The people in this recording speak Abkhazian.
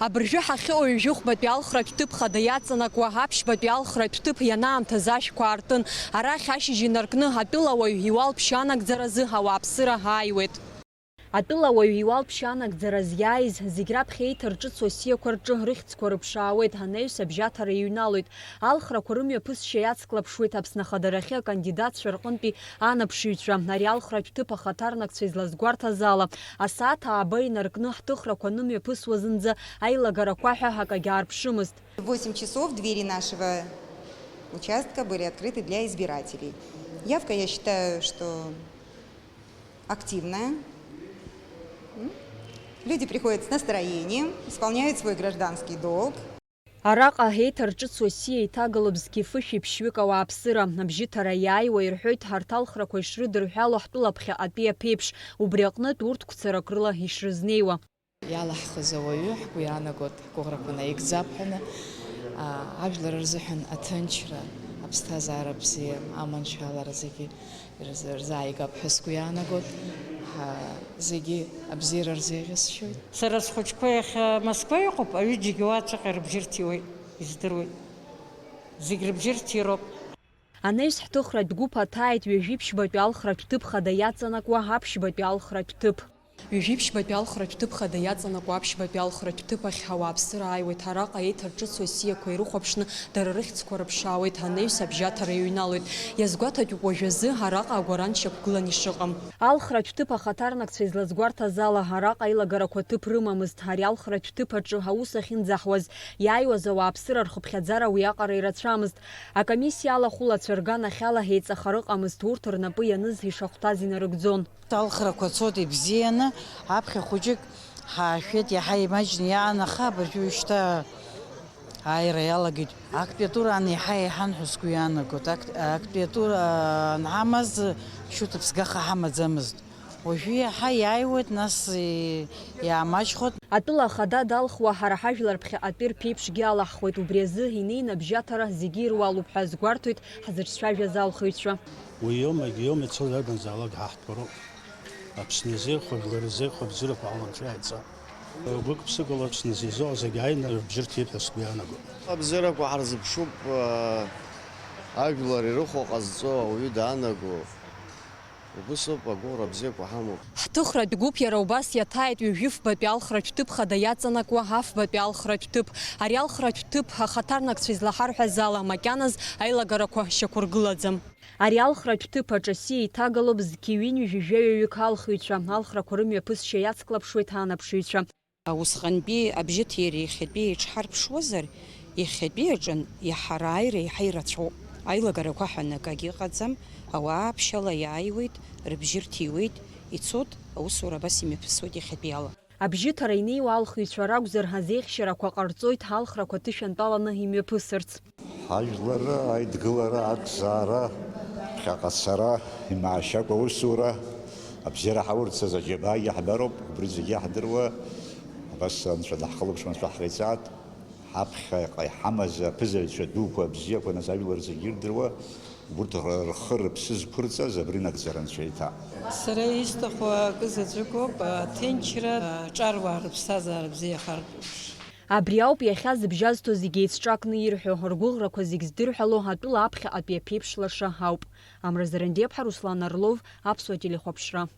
Абыржәы ҳахьыҟоу ҩажәихәбатәи алхратә ҭыԥ хада иаҵанакуа аԥшьбатәи алхратә ҭыԥ ианаамҭаз ашәқәа аартын. Арахь ашьыжь инаркны атәылауаҩ иуалԥшьа анагӡаразы ауааԥсыра ааиуеит. Атәылауаҩ иуалԥшьа анагӡараз иааиз зегь раԥхьа еиҭарҿыцу асиақәа рҿы рыхьӡқәа рыԥшаауеит, анаҩс абжьаҭара иҩналоит. Алхрақәа рымҩаԥысшьа иацклаԥшуеит Аԥсны ахадарахьы акандидатцәа рҟынтәи анаԥшыҩцәа. Ари алхратә ҭыԥ ахаҭарнакцәа излазгәарҭаз ала, асааҭ ааба инаркны ҳҭыхрақәа нымҩаԥысуа зынӡа аилагарақәа ҳәа акагьы аарԥшымызт. В 8 часов двери нашего участка были открыты для избирателей. Явка, я считаю, что активная. Люди приходят с настроением, исполняют свой гражданский долг. Араҟа еиҭарҿыцу асиа иҭагалоуп зқьи-фышәи ԥшьҩык ауааԥсыра. Абжьыҭара иааиуа ирҳәоит ҳарҭ алхрақәа ишрыдырҳәало ҳтәылаԥхьа атәи аԥеиԥш, убри аҟнытә урҭ қәцарак рыла ишрызнеиуа. Иалаҳхыз ауаҩы ҳгәы иаанагоит ҳгәыӷрақәа наигӡап ҳәаны ажәлар рзыҳәан аҭынчра, аԥсҭазаара бзиа, аманшәалара зегьы рзааигап ҳәа сгәы иаанагоит. Зегьы абзиара рзеиӷьасшьоит. Сара схәыҷқәа иахьа Москва иҟоуп, аҩыџьагьы уаҵәҟьа рыбжьырҭиуеит, издыруеит. Зегь рыбжьырҭироуп. Анаҩс ҳҭыхратә гәыԥ аҭааит ҩажәиԥшьбатәи алхратә ҭыԥ хада иаҵанакуа аԥшьбатәи алхратә ҭыԥ. Ҩажәиԥшьбатәи алхратә ҭыԥ хада иаҵанакуа аԥшьбатәи алхратә ҭыԥ ахь ауааԥсыра ааиуеит. Араҟа еиҭарҿыцу асиақәа ирыхәаԥшны дара рыхьӡқәа рыԥшаауеит, анаҩс абжьаҭара иҩналоит. Иазгәаҭатәуп уажәазы араҟа агәаран шьақәгылан ишыҟам. Алхратә ҭыԥ ахаҭарнакцәа излазгәарҭаз ала, араҟа аилагарақәа ҭыԥ рымамызт. Ари алхратә ҭыԥ аҿы аус ахьынӡаҳуаз иааиуаз ауааԥсыра рхыԥхьаӡара уиаҟара ирацәамызт. Акомиссиа алахәылацәа рганахьала еиҵахара ыҟамызт. Урҭ рнапы ианыз ишахәҭаз инарыгӡон. Алхрақәа цоит ибзианы, аԥхьа хәыҷык ҳаашәеит, иаҳа имаҷны иаанаха, абыржәы шьҭа ааира иалагеит. Актәи атураан иаҳа-иаҳан ҳәа сгәы иаанагоит. Актәи атура анҳамаз шьуҭа ԥсгаха ҳамаӡамызт. Уажәы иаҳа иааиуеит, нас иаамаҷхоит. Атәыла ахада далхуа ҳара ҳажәларԥхьа атәи рԥеиԥшгьы алаҳхуеит. Убри азы инеины абжьаҭара зегьы ируалуп ҳәа азгәарҭоит ҳзыҿцәажәаз алхыҩцәа. Уи иоум егьиоум ицоз арбанзаалак ҳаҳҭқәароуп. Аԥсны изеиӷьу, жәлар изеиӷьу абзиарақәа ҳаламцәа иааиҵап. Гәык-ԥсыкала Аԥсны зизо зегьы ааины рыбжьырҭиеит ҳәа сгәы иаанагоит. Абзиарақәа ҳарзыԥшуп, ажәлар ирыхәо ҟазҵо, ауаҩы даанаго. Убысоуп, агәыӷра бзиақәа ҳамоуп. Ҳҭыхратә гәыԥ иара убас иаҭааит ҩажәифбатәи алхратә ҭыԥ хада иаҵанакуа афбатәи алхратә ҭыԥ. Ари алхратә ҭыԥ ахаҭарнакцәа излаҳарҳәаз ала, макьаназ аилагарақәа шьақәыргылаӡам. Ари алхратә ҭыԥ аҿы асиа иҭагалоуп зқьи-ҩынҩажәи жәаҩаҩык алхыҩцәа. Алхрақәа рымҩаԥысшьа иацклаԥшуеит анаԥшыҩцәа. Усҟантәи абжьыҭиареи иахьатәи еиҽҳарԥшуазар, иахьатәи аҿын иаҳара ааира иаҳа ирацәоуп. Аилагарақәа ҳәаны акагьы ыҟаӡам, ауаа ԥшьала иааиуеит, рыбжьырҭиуеит, ицоит, аусура абас имҩаԥысуеит иахьатәи ала. Абжьыҭара инеиуа алхыҩцәа ракәзар, азеихьчарақәа ҟарҵоит алхрақәа ҭышәантәаланы имҩаԥысырц. Ҳажәлара, аидгылара, акзаара, ԥхьаҟацара, имаашьакәа аусура, абзиара ҳаурцаз аџьабаа иаҳбароуп, убри зегьы иаҳдыруа, абас анцәа даҳхылаԥшуа анцәа ҳҟаиҵаат, ҳаԥхьаҟа иҳамаз аԥызаҩцәа дуқәа, абзиақәа, нас ажәлар зегьы ирдыруа, урҭ рхы рыԥсы зқәырҵаз абри нагӡара анцәа иҭаа. Сара исҭаху акы заҵәыкоуп, аҭынчра, аҿаруаа рыԥсҭазаара бзиахартә. Абри ауп иахьа зыбжьазҭо зегьы еицҿакны ирҳәо, ргәыӷрақәа зегь здырҳәало атәыла аԥхьаҟатәи аԥеиԥш лаша ауп. Амразарандеиԥҳа, Руслан Орлов, Аԥсуа телехәаԥшра.